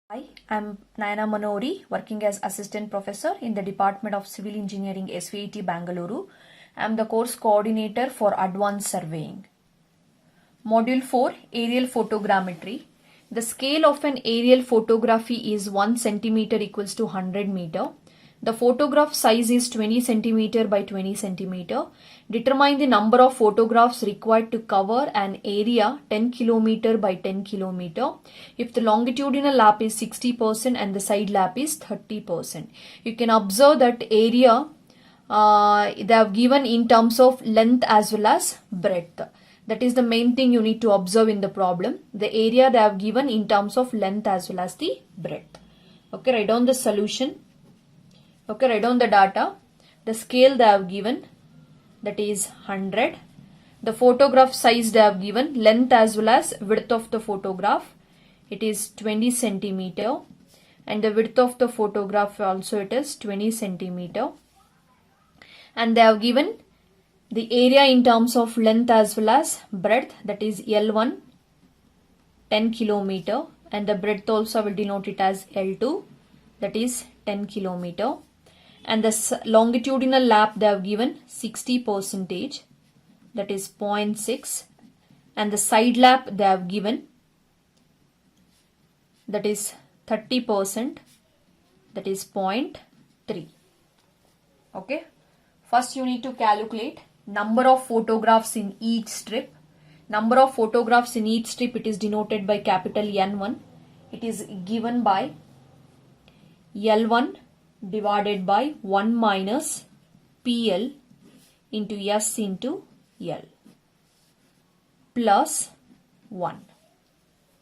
Hi, I'm Nayana Manori, working as Assistant Professor in the Department of Civil Engineering, SVIT Bangalore. I'm the course coordinator for Advanced Surveying. Module 4, Aerial Photogrammetry. The scale of an aerial photography is 1 centimeter equals to 100 meter. The photograph size is 20 centimeter by 20 centimeter. Determine the number of photographs required to cover an area 10 kilometer by 10 kilometer. If the longitudinal lap is 60% and the side lap is 30%. You can observe that area they have given in terms of length as well as breadth. That is the main thing you need to observe in the problem. The area they have given in terms of length as well as the breadth. Okay, write down the solution. Okay, write down the data. The scale they have given, that is 100. The photograph size they have given, length as well as width of the photograph, it is 20 centimeter. And the width of the photograph also it is 20 centimeter. And they have given the area in terms of length as well as breadth, that is L1 10 kilometer, and the breadth also will denote it as L2, that is 10 kilometer. And the longitudinal lap they have given 60%, that is 0.6, and the side lap they have given, that is 30%, that is 0.3. Okay, first you need to calculate number of photographs in each strip. Number of photographs in each strip, it is denoted by capital N1. It is given by L1 divided by 1 minus PL into S into L plus 1.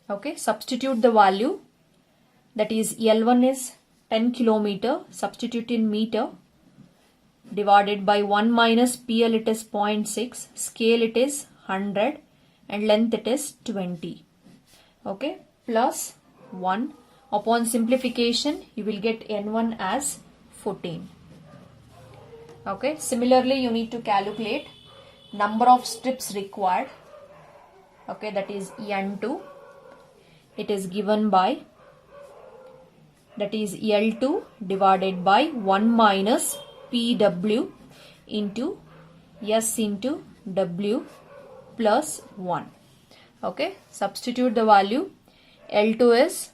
Okay, substitute the value, that is L1 is 10 kilometer, substitute in meter, divided by 1 minus PL, it is 0.6, scale it is 100, and length it is 20. Okay, plus 1. Upon simplification, you will get N1 as 14. Okay, similarly, you need to calculate number of strips required. Okay, that is N2. It is given by, that is L2 divided by 1 minus PW into S into W plus 1. Okay, substitute the value. L2 is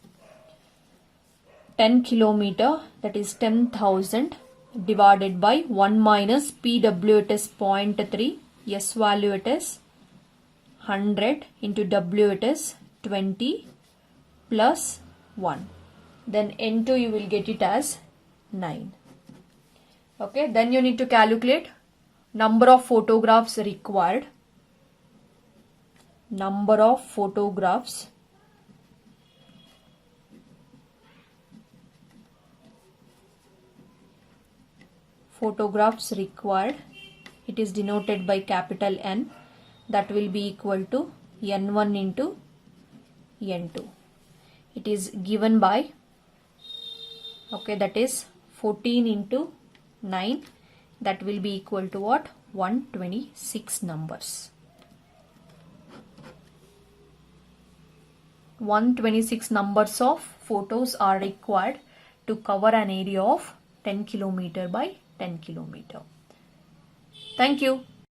10 kilometer, that is 10,000, divided by 1 minus PW, it is 0.3, S value it is 100, into W it is 20 plus 1. Then N2 you will get it as 9. Okay, then you need to calculate number of photographs required. Number of photographs required, it is denoted by capital N, that will be equal to N1 into N2. It is given by, okay, that is 14 into 9, that will be equal to what? 126 numbers. 126 numbers of photos are required to cover an area of 10 kilometer by 10 kilometer. Thank you.